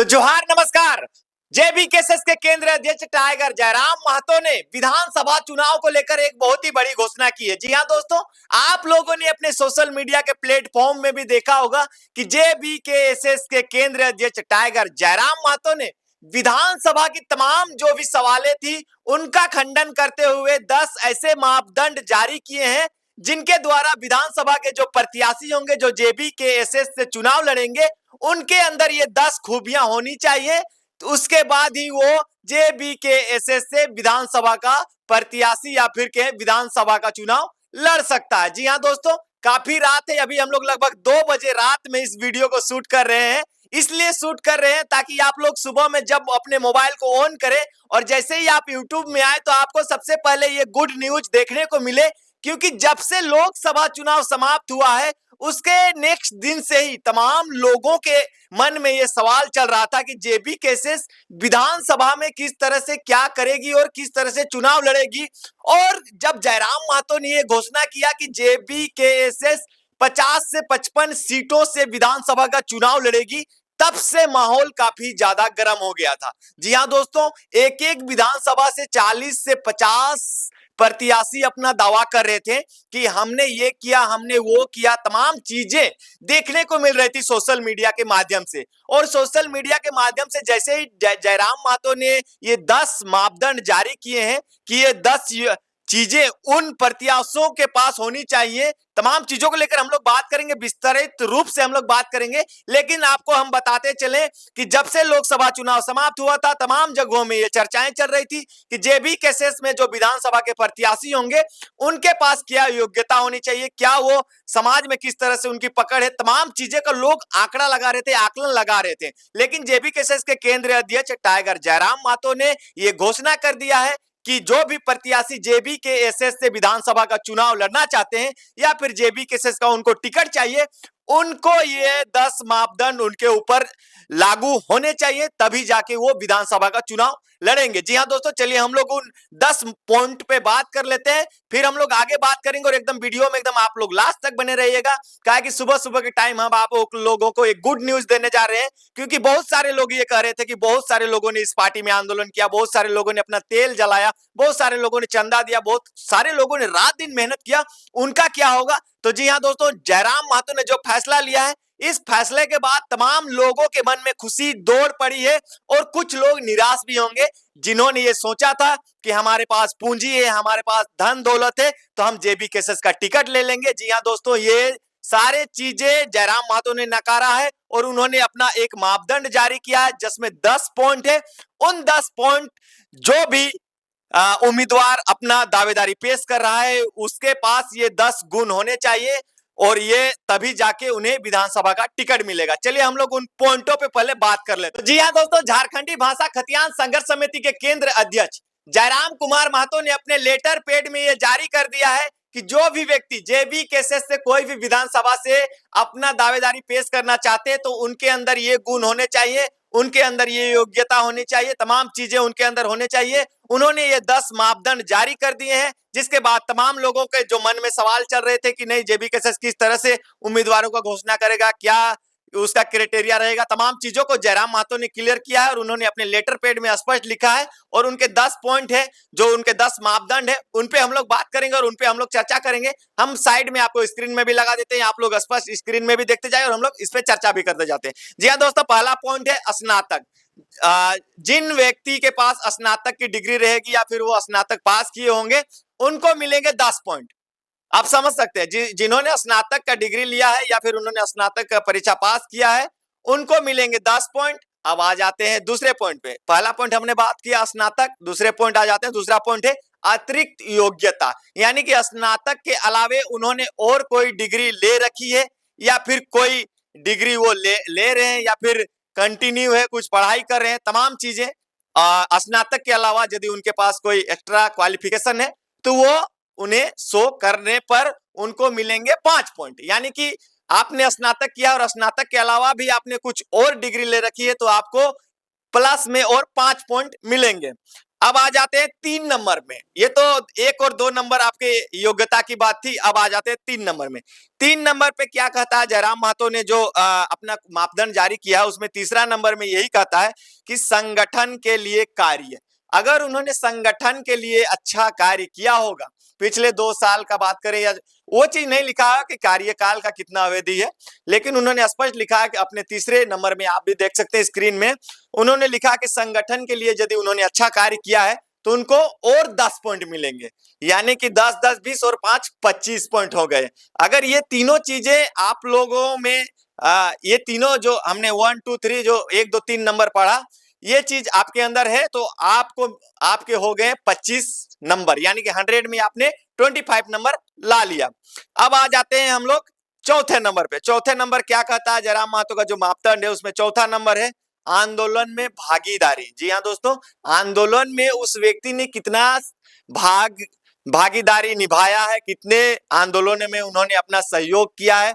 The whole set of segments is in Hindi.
तो जोहार नमस्कार। जेबीकेएसएस के केंद्रीय अध्यक्ष टाइगर जयराम महतो ने विधानसभा चुनाव को लेकर एक बहुत ही बड़ी घोषणा की है। जी हां दोस्तों, आप लोगों ने अपने सोशल मीडिया के प्लेटफॉर्म में भी देखा होगा कि जेबीकेएसएस के केंद्रीय अध्यक्ष टाइगर जयराम महतो ने विधानसभा की तमाम जो भी सवालें थी उनका खंडन करते हुए 10 ऐसे मापदंड जारी किए हैं जिनके द्वारा विधानसभा के जो प्रत्याशी होंगे, जो जेबीकेएसएस से चुनाव लड़ेंगे, उनके अंदर ये 10 खूबियां होनी चाहिए। तो उसके बाद ही वो जेबीकेएसएस से विधानसभा का प्रत्याशी या फिर के विधानसभा का चुनाव लड़ सकता है। जी हाँ दोस्तों, काफी रात है, अभी हम लोग लगभग 2 बजे रात में इस वीडियो को शूट कर रहे हैं। इसलिए शूट कर रहे हैं ताकि आप लोग सुबह में जब अपने मोबाइल को ऑन करें और जैसे ही आप यूट्यूब में आए तो आपको सबसे पहले ये गुड न्यूज देखने को मिले, क्योंकि जब से लोकसभा चुनाव समाप्त हुआ है उसके नेक्स्ट दिन से ही तमाम लोगों के मन में यह सवाल चल रहा था कि जेबीकेएसएस विधानसभा में किस तरह से क्या करेगी और किस तरह से चुनाव लड़ेगी। और जब जयराम महतो ने यह घोषणा किया कि जेबीकेएसएस 50 से 55 सीटों से विधानसभा का चुनाव लड़ेगी, तब से माहौल काफी ज्यादा गर्म हो गया था। जी हां दोस्तों, एक एक विधानसभा से 40 से 50 प्रत्याशी अपना दावा कर रहे थे कि हमने ये किया, हमने वो किया, तमाम चीजें देखने को मिल रही थी सोशल मीडिया के माध्यम से। और सोशल मीडिया के माध्यम से जैसे ही जयराम महतो ने ये 10 मापदंड जारी किए हैं कि ये 10 चीजें उन प्रत्याशियों के पास होनी चाहिए, तमाम चीजों को लेकर हम लोग बात करेंगे, विस्तारित रूप से हम लोग बात करेंगे। लेकिन आपको हम बताते चलें कि जब से लोकसभा चुनाव समाप्त हुआ था तमाम जगहों में ये चर्चाएं चल रही थी कि जेबीकेएसएस में जो विधानसभा के प्रत्याशी होंगे उनके पास क्या योग्यता होनी चाहिए, क्या वो समाज में किस तरह से उनकी पकड़ है, तमाम चीजें का लोग आंकड़ा लगा रहे थे, आकलन लगा रहे थे। लेकिन जेबीकेएसएस के केंद्रीय अध्यक्ष टाइगर जयराम महतो ने यह घोषणा कर दिया है कि जो भी प्रत्याशी जेबीकेएसएस से विधानसभा का चुनाव लड़ना चाहते हैं या फिर जेबीकेएसएस का उनको टिकट चाहिए, उनको ये 10 मापदंड उनके ऊपर लागू होने चाहिए, तभी जाके वो विधानसभा का चुनाव लड़ेंगे। जी हां दोस्तों, चलिए हम लोग उन 10 पॉइंट पे बात कर लेते हैं, फिर हम लोग आगे बात करेंगे। और एकदम वीडियो में एकदम आप लोग लास्ट तक बने रहिएगा, क्या है कि सुबह सुबह के टाइम हम आप लोगों को एक गुड न्यूज देने जा रहे हैं। क्योंकि बहुत सारे लोग ये कह रहे थे कि बहुत सारे लोगों ने इस पार्टी में आंदोलन किया, बहुत सारे लोगों ने अपना तेल जलाया, बहुत सारे लोगों ने चंदा दिया, बहुत सारे लोगों ने रात दिन मेहनत किया, उनका क्या होगा। तो जी हां दोस्तों, जयराम महतो ने जो फैसला लिया है, इस फैसले के बाद तमाम लोगों के मन में खुशी दौड़ पड़ी है। और कुछ लोग निराश भी होंगे जिन्होंने ये सोचा था कि हमारे पास पूंजी है, हमारे पास धन दौलत है, तो हम जेबीकेएसएस का टिकट ले लेंगे। जी हां दोस्तों, ये सारे चीजें जयराम महतो ने नकारा है और उन्होंने अपना एक मापदंड जारी किया है जिसमें 10 पॉइंट है। उन 10 पॉइंट जो भी उम्मीदवार अपना दावेदारी पेश कर रहा है उसके पास ये 10 गुण होने चाहिए और ये तभी जाके उन्हें विधानसभा का टिकट मिलेगा। चलिए हम लोग उन पॉइंटों पे पहले बात कर लेते हैं। जी हां दोस्तों, झारखंडी भाषा खतियान संघर्ष समिति के केंद्र अध्यक्ष जयराम कुमार महतो ने अपने लेटर पैड में यह जारी कर दिया है कि जो भी व्यक्ति जेबीकेएसएस से कोई भी विधानसभा से अपना दावेदारी पेश करना चाहते हैं तो उनके अंदर ये गुण होने चाहिए, उनके अंदर ये योग्यता होनी चाहिए, तमाम चीजें उनके अंदर होने चाहिए। उन्होंने ये 10 मापदंड जारी कर दिए हैं, जिसके बाद तमाम लोगों के जो मन में सवाल चल रहे थे कि नहीं जेबीकेएसएस किस तरह से उम्मीदवारों का घोषणा करेगा, क्या उसका क्राइटेरिया रहेगा, तमाम चीजों को जयराम महतो ने क्लियर किया है और उन्होंने अपने लेटर पैड में स्पष्ट लिखा है। और उनके 10 पॉइंट है, जो उनके 10 मापदंड है, उन पे हम लोग बात करेंगे और उन पे हम लोग चर्चा करेंगे। हम साइड में आपको स्क्रीन में भी लगा देते हैं, आप लोग स्पष्ट स्क्रीन में भी देखते जाए और हम लोग इस पे चर्चा भी करते जाते हैं। जी हाँ दोस्तों, पहला पॉइंट है स्नातक। जिन व्यक्ति के पास स्नातक की डिग्री रहेगी या फिर वो स्नातक पास किए होंगे उनको मिलेंगे 10 पॉइंट। आप समझ सकते हैं, जिन्होंने स्नातक का डिग्री लिया है या फिर उन्होंने स्नातक का परीक्षा पास किया है उनको मिलेंगे 10 पॉइंट। अब आ जाते हैं दूसरे पॉइंट पे। पहला पॉइंट हमने बात किया स्नातक, दूसरे पॉइंट आ जाते हैं। दूसरा पॉइंट है अतिरिक्त योग्यता, यानी कि स्नातक के अलावे उन्होंने और कोई डिग्री ले रखी है या फिर कोई डिग्री वो ले रहे हैं या फिर कंटिन्यू है, कुछ पढ़ाई कर रहे हैं, तमाम चीजें स्नातक के अलावा यदि उनके पास कोई एक्स्ट्रा क्वालिफिकेशन है तो वो उन्हें शो करने पर उनको मिलेंगे 5 पॉइंट। यानी कि आपने स्नातक किया और स्नातक के अलावा भी आपने कुछ और डिग्री ले रखी है तो आपको प्लस में और 5 पॉइंट मिलेंगे। अब आ जाते हैं 3 नंबर में। ये तो 1 और 2 नंबर आपके योग्यता की बात थी, अब आ जाते हैं 3 नंबर में। 3 नंबर पे क्या कहता है जयराम महतो ने जो अपना मापदंड जारी किया है, उसमें तीसरा नंबर में यही कहता है कि संगठन के लिए कार्य। अगर उन्होंने संगठन के लिए अच्छा कार्य किया होगा, पिछले 2 साल का बात करें, या वो चीज नहीं लिखा है कि कार्यकाल का कितना अवधि है, लेकिन उन्होंने स्पष्ट लिखा है कि अपने तीसरे नंबर में, आप भी देख सकते हैं स्क्रीन में, उन्होंने लिखा कि संगठन के लिए यदि उन्होंने अच्छा कार्य किया है तो उनको और 10 पॉइंट मिलेंगे, यानी कि 10 10 20 और 5 25 पॉइंट हो गए। अगर ये तीनों चीजें आप लोगों में ये तीनों जो हमने 1 2 3 जो 1 2 3 नंबर पढ़ा, ये चीज आपके अंदर है तो आपको आपके हो गए 25 नंबर, यानी कि 100 में आपने 25 नंबर ला लिया। अब आ जाते हैं हम लोग चौथे नंबर पे। चौथे नंबर क्या कहता है जयराम महतो का जो मापदंड है, उसमें चौथा नंबर है आंदोलन में भागीदारी। जी हाँ दोस्तों, आंदोलन में उस व्यक्ति ने कितना भागीदारी निभाया है, कितने आंदोलन में उन्होंने अपना सहयोग किया है,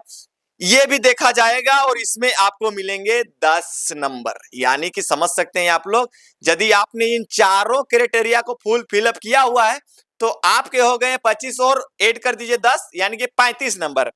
ये भी देखा जाएगा और इसमें आपको मिलेंगे 10 नंबर। यानी कि समझ सकते हैं आप लोग, यदि आपने इन चारों क्राइटेरिया को फुल फिलअप किया हुआ है तो आपके हो गए 25 और ऐड कर दीजिए 10, यानी कि 35 नंबर।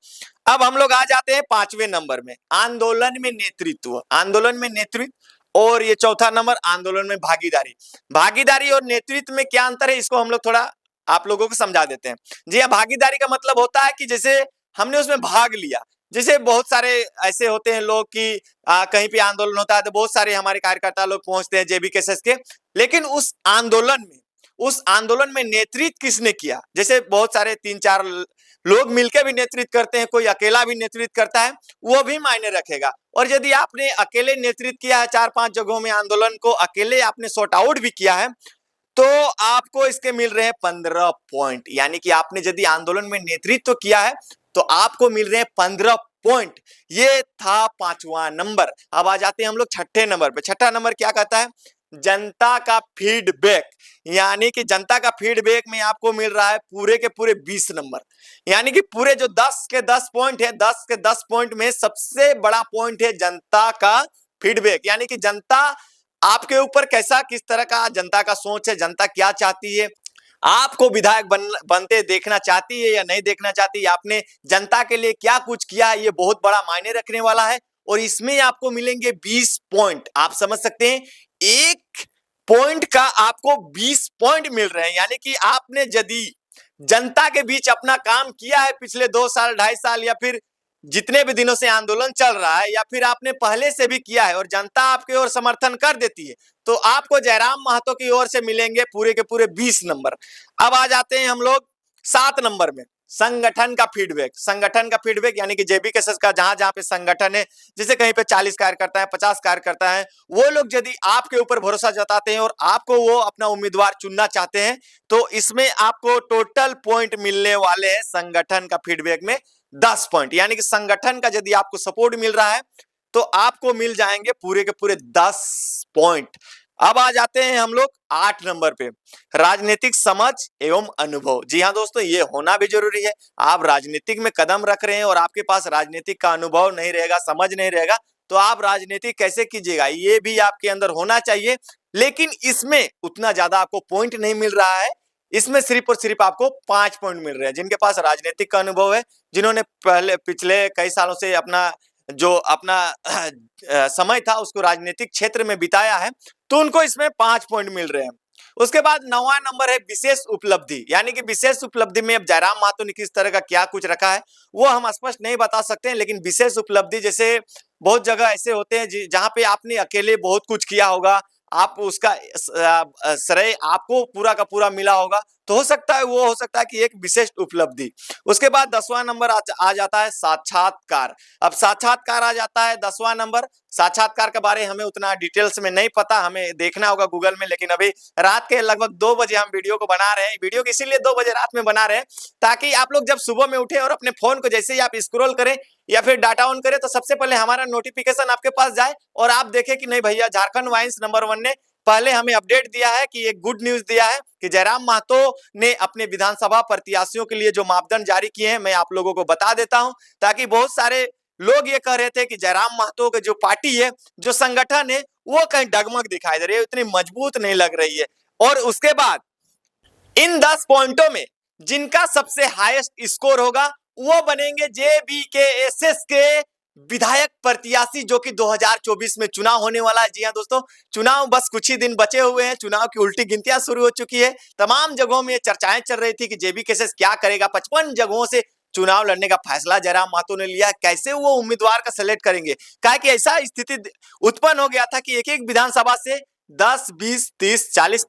अब हम लोग आ जाते हैं 5वें नंबर में, आंदोलन में नेतृत्व। आंदोलन में नेतृत्व और ये चौथा नंबर आंदोलन में भागीदारी। भागीदारी और नेतृत्व में क्या अंतर है, इसको हम लोग थोड़ा आप लोगों को समझा देते हैं। जी हाँ, भागीदारी का मतलब होता है कि जैसे हमने उसमें भाग लिया। जैसे बहुत सारे ऐसे होते हैं लोग कि कहीं पे आंदोलन होता है तो बहुत सारे हमारे कार्यकर्ता लोग पहुंचते हैं जेबीकेएसएस के, लेकिन उस आंदोलन में नेतृत्व किसने किया, जैसे बहुत सारे 3 4 लोग मिलकर भी नेतृत्व करते हैं, कोई अकेला भी नेतृत्व करता है, वो भी मायने रखेगा। और यदि आपने अकेले नेतृत्व किया है 4 5 जगहों में, आंदोलन को अकेले आपने सॉर्ट आउट भी किया है, तो आपको इसके मिल रहे हैं 15 पॉइंट। यानी कि आपने यदि आंदोलन में नेतृत्व किया है तो आपको मिल रहे हैं 15 पॉइंट। ये था 5वां नंबर। अब आ जाते हैं हम लोग छठे नंबर पे। छठा नंबर क्या कहता है, जनता का फीडबैक। यानी कि जनता का फीडबैक में आपको मिल रहा है पूरे के पूरे 20 नंबर। यानी कि पूरे जो 10 के 10 पॉइंट है, 10 के 10 पॉइंट में सबसे बड़ा पॉइंट है जनता का फीडबैक। यानी कि जनता आपके ऊपर कैसा, किस तरह का जनता का सोच है, जनता क्या चाहती है, आपको विधायक बनते देखना चाहती है या नहीं देखना चाहती, आपने जनता के लिए क्या कुछ किया है, ये बहुत बड़ा मायने रखने वाला है। और इसमें आपको मिलेंगे 20 पॉइंट। आप समझ सकते हैं, एक पॉइंट का आपको 20 पॉइंट मिल रहे हैं। यानी कि आपने यदि जनता के बीच अपना काम किया है पिछले 2 साल 2.5 साल, या फिर जितने भी दिनों से आंदोलन चल रहा है, या फिर आपने पहले से भी किया है और जनता आपकी ओर समर्थन कर देती है, तो आपको जयराम महतो की ओर से मिलेंगे पूरे के पूरे 20 नंबर। अब आ जाते हैं हम लोग 7 नंबर में, संगठन का फीडबैक। संगठन का फीडबैक यानी कि जेबीकेएसएस का जहां जहां पे संगठन है, जैसे कहीं पे 40 कार्यकर्ता है, 50 कार्यकर्ता है, वो लोग यदि आपके ऊपर भरोसा जताते हैं और आपको वो अपना उम्मीदवार चुनना चाहते हैं, तो इसमें आपको टोटल पॉइंट मिलने वाले हैं संगठन का फीडबैक में 10 पॉइंट। यानी कि संगठन का यदि आपको सपोर्ट मिल रहा है तो आपको मिल जाएंगे पूरे के पूरे 10 पॉइंट। अब आ जाते हैं हम लोग 8 नंबर पे, राजनीतिक समझ एवं अनुभव। जी हाँ दोस्तों, ये होना भी जरूरी है। आप राजनीतिक में कदम रख रहे हैं और आपके पास राजनीतिक का अनुभव नहीं रहेगा, समझ नहीं रहेगा, तो आप राजनीति कैसे कीजिएगा, ये भी आपके अंदर होना चाहिए। लेकिन इसमें उतना ज्यादा आपको पॉइंट नहीं मिल रहा है, इसमें सिर्फ और सिर्फ आपको 5 पॉइंट मिल रहे हैं। जिनके पास राजनीतिक का अनुभव है, जिन्होंने पहले पिछले कई सालों से अपना समय था उसको राजनीतिक क्षेत्र में बिताया है, तो उनको इसमें 5 पॉइंट मिल रहे हैं। उसके बाद 9वां नंबर है विशेष उपलब्धि। यानी कि विशेष उपलब्धि में अब जयराम महतो ने किस तरह का क्या कुछ रखा है वो हम स्पष्ट नहीं बता सकते हैं, लेकिन विशेष उपलब्धि जैसे बहुत जगह ऐसे होते हैं जहां पे आपने अकेले बहुत कुछ किया होगा, आप उसका श्रेय आपको पूरा का पूरा मिला होगा, तो हो सकता है कि एक विशेष उपलब्धि। उसके बाद 10वां नंबर आ जाता है साक्षात्कार। अब साक्षात्कार आ जाता है 10वां नंबर। साक्षात्कार के बारे में हमें उतना डिटेल्स में नहीं पता, हमें देखना होगा गूगल में। लेकिन अभी रात के लगभग 2 बजे हम वीडियो को बना रहे हैं। वीडियो को इसीलिए 2 बजे रात में बना रहे हैं ताकि आप लोग जब सुबह में उठे और अपने फोन को जैसे ही आप स्क्रॉल करें या फिर डाटा ऑन करें, तो सबसे पहले हमारा नोटिफिकेशन आपके पास जाए और आप देखें कि नहीं भैया, झारखंड वाइन्स नंबर 1 ने पहले हमें अपडेट दिया है कि एक गुड न्यूज दिया है कि जयराम महतो ने अपने विधानसभा प्रत्याशियों के लिए जो मापदंड जारी किए हैं, मैं आप लोगों को बता देता हूं, ताकि बहुत सारे लोग ये कह रहे थे कि जयराम महतो की जो पार्टी है, जो संगठन है, वो कहीं डगमग दिखाई दे रही है, इतनी मजबूत नहीं लग रही है। और उसके बाद इन 10 पॉइंटों में जिनका सबसे हाईएस्ट स्कोर होगा वो बनेंगे जेबीकेएसएस के विधायक प्रत्याशी, जो कि 2024 में चुनाव होने वाला है। जी हां दोस्तों, चुनाव बस कुछ ही दिन बचे हुए हैं, चुनाव की उल्टी गिनतियां शुरू हो चुकी है। तमाम जगहों में ये चर्चाएं चल रही थी कि जेबीकेएसएस क्या करेगा। 55 जगहों से चुनाव लड़ने का फैसला जयराम महतो ने लिया। कैसे वो उम्मीदवार का सेलेक्ट करेंगे, क्या कि ऐसा स्थिति उत्पन्न हो गया था कि एक एक विधानसभा से 10, 20, 30, 40,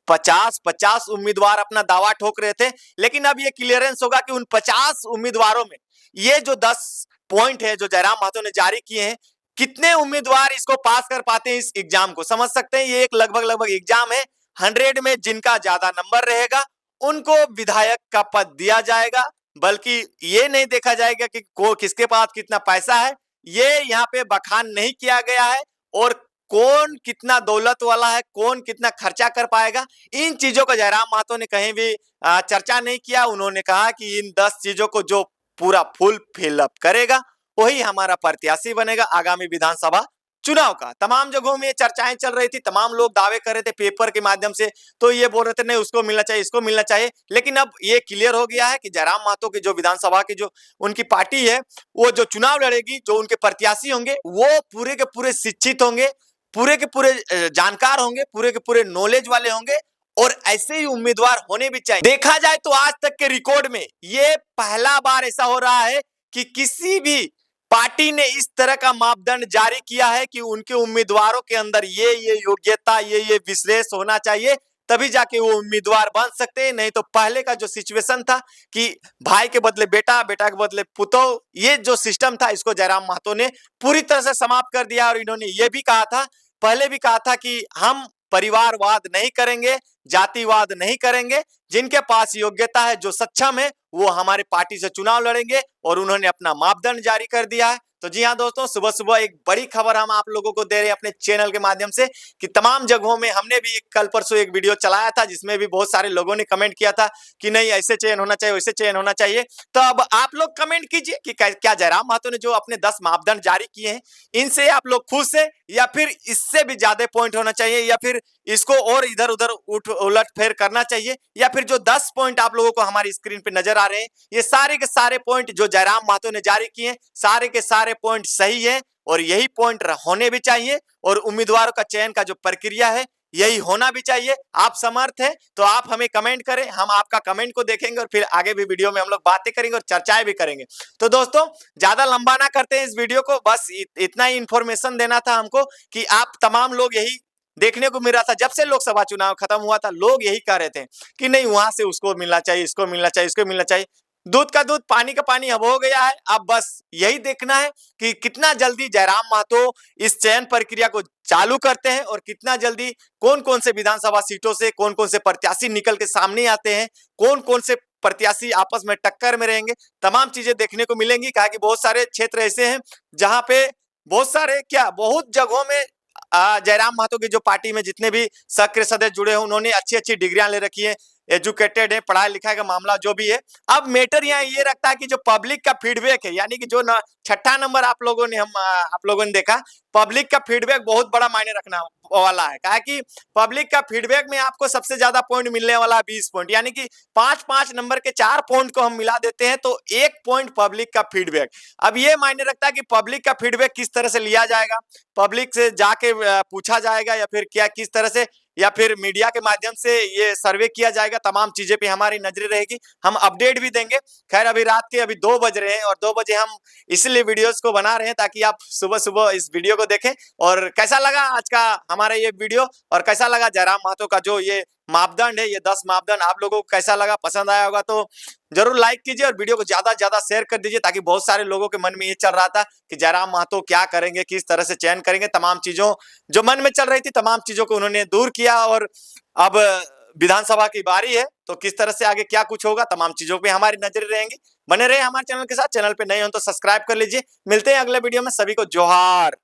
50 उम्मीदवार अपना दावा ठोक रहे थे। लेकिन अब ये क्लियरेंस होगा कि उन 50 उम्मीदवारों में ये जो 10 पॉइंट है जो जयराम महतो ने जारी किए हैं, कितने उम्मीदवार इसको पास कर पाते हैं। इस एग्जाम को समझ सकते हैं, ये एक लगभग एग्जाम है। 100 में जिनका ज्यादा नंबर रहेगा उनको विधायक का पद दिया जाएगा। बल्कि ये नहीं देखा जाएगा कि किसके पास कितना पैसा है, ये यहाँ पे बखान नहीं किया गया है। और कौन कितना दौलत वाला है, कौन कितना खर्चा कर पाएगा, इन चीजों को जयराम महतो ने कहीं भी चर्चा नहीं किया। उन्होंने कहा कि इन 10 चीजों को जो पूरा फुल फिलअप करेगा वही हमारा प्रत्याशी बनेगा आगामी विधानसभा चुनाव का। तमाम जगहों में ये चर्चाएं चल रही थी, तमाम लोग दावे कर रहे थे पेपर के माध्यम से, तो ये बोल रहे थे नहीं उसको मिलना चाहिए, इसको मिलना चाहिए। लेकिन अब ये क्लियर हो गया है कि जयराम महतो की जो विधानसभा की जो उनकी पार्टी है, वो जो चुनाव लड़ेगी, जो उनके प्रत्याशी होंगे वो पूरे के पूरे शिक्षित होंगे, पूरे के पूरे जानकार होंगे, पूरे के पूरे नॉलेज वाले होंगे। और ऐसे ही उम्मीदवार होने भी चाहिए। देखा जाए तो आज तक के रिकॉर्ड में ये पहला बार ऐसा हो रहा है कि किसी भी पार्टी ने इस तरह का मापदंड जारी किया है कि उनके उम्मीदवारों के अंदर ये योग्यता, ये विशेष होना चाहिए, तभी जाके वो उम्मीदवार बन सकते हैं। नहीं तो पहले का जो सिचुएशन था कि भाई के बदले बेटा, बेटा के बदले पुतोह, ये जो सिस्टम था इसको जयराम महतो ने पूरी तरह से समाप्त कर दिया। और इन्होंने ये भी कहा था, पहले भी कहा था कि हम परिवारवाद नहीं करेंगे, जातिवाद नहीं करेंगे, जिनके पास योग्यता है, जो सक्षम है, वो हमारे पार्टी से चुनाव लड़ेंगे। और उन्होंने अपना मापदंड जारी कर दिया है। तो जी हाँ दोस्तों, सुबह सुबह एक बड़ी खबर हम आप लोगों को दे रहे हैं अपने चैनल के माध्यम से कि तमाम जगहों में हमने भी कल परसों एक वीडियो चलाया था जिसमें भी बहुत सारे लोगों ने कमेंट किया था कि नहीं ऐसे चयन होना चाहिए, वैसे चयन होना चाहिए। तो अब आप लोग कमेंट कीजिए कि क्या जयराम महतो ने जो अपने 10 मापदंड जारी किए हैं इनसे आप लोग खुश है, या फिर इससे भी ज्यादा पॉइंट होना चाहिए, या फिर इसको और इधर उधर उलट फेर करना चाहिए, या फिर जो 10 पॉइंट आप लोगों को हमारी स्क्रीन पे नजर आ रहे हैं ये सारे के सारे पॉइंट जो जयराम महतो ने जारी किए हैं, सारे के सारे पॉइंट सही है और यही पॉइंट होने भी चाहिए। और उम्मीदवारों का चयन का जो प्रक्रिया है यही होना भी चाहिए। आप समर्थ हैं तो आप हमें कमेंट करें, हम आपका कमेंट को देखेंगे और फिर आगे भी वीडियो में हम लोग बातें करेंगे और चर्चाएं भी करेंगे। तो दोस्तों ज्यादा लंबा ना करते हैं इस वीडियो को, बस इतना ही इंफॉर्मेशन देना था हमको कि आप तमाम लोग यही देखने को मिल रहा था। जब से लोकसभा चुनाव खत्म हुआ था लोग यही कह रहे थे कि नहीं वहां से उसको मिलना चाहिए, इसको मिलना चाहिए, इसको मिलना चाहिए। दूध का दूध पानी का पानी अब हो गया है। अब बस यही देखना है कि कितना जल्दी जयराम महतो इस चयन प्रक्रिया को चालू करते हैं और कितना जल्दी कौन कौन से विधानसभा सीटों से कौन कौन से प्रत्याशी निकल के सामने आते हैं, कौन कौन से प्रत्याशी आपस में टक्कर में रहेंगे, तमाम चीजें देखने को मिलेंगी। कहा कि बहुत सारे क्षेत्र ऐसे हैं जहां पे बहुत जगहों में जयराम महतो की जो पार्टी में जितने भी सक्रिय सदस्य जुड़े हैं उन्होंने अच्छी अच्छी डिग्रियां ले रखी है, एजुकेटेड है, पढ़ाई लिखाई का मामला जो भी है। अब मैटर यहाँ ये रखता है कि जो पब्लिक का फीडबैक है, यानी कि जो छठा नंबर आप लोगों ने देखा, पब्लिक का फीडबैक बहुत बड़ा मायने रखना वाला है। कहा कि पब्लिक का फीडबैक में आपको सबसे ज्यादा पॉइंट मिलने वाला है 20 पॉइंट, यानी कि 5-5 नंबर के 4 पॉइंट को हम मिला देते हैं तो 1 पॉइंट पब्लिक का फीडबैक। अब ये मायने रखता है कि पब्लिक का फीडबैक किस तरह से लिया जाएगा, पब्लिक से जाके पूछा जाएगा या फिर क्या किस तरह से, या फिर मीडिया के माध्यम से ये सर्वे किया जाएगा। तमाम चीजें पे हमारी नजर रहेगी, हम अपडेट भी देंगे। खैर अभी रात के 2 बज रहे हैं और 2 बजे हम इसलिए वीडियोस को बना रहे हैं ताकि आप सुबह सुबह इस वीडियो को देखें। और कैसा लगा आज का हमारा ये वीडियो और कैसा लगा जयराम महतो का जो ये मापदंड है, ये 10 मापदंड आप लोगों को कैसा लगा, पसंद आया होगा तो जरूर लाइक कीजिए और वीडियो को ज्यादा से ज्यादा शेयर कर दीजिए, ताकि बहुत सारे लोगों के मन में ये चल रहा था कि जयराम महतो क्या करेंगे, किस तरह से चयन करेंगे, तमाम चीजों जो मन में चल रही थी तमाम चीजों को उन्होंने दूर किया। और अब विधानसभा की बारी है तो किस तरह से आगे क्या कुछ होगा, तमाम चीजों पे हमारी नजर रहेंगी। बने रहे हमारे चैनल के साथ, चैनल पे नए हो तो सब्सक्राइब कर लीजिए। मिलते हैं अगले वीडियो में, सभी को जोहार।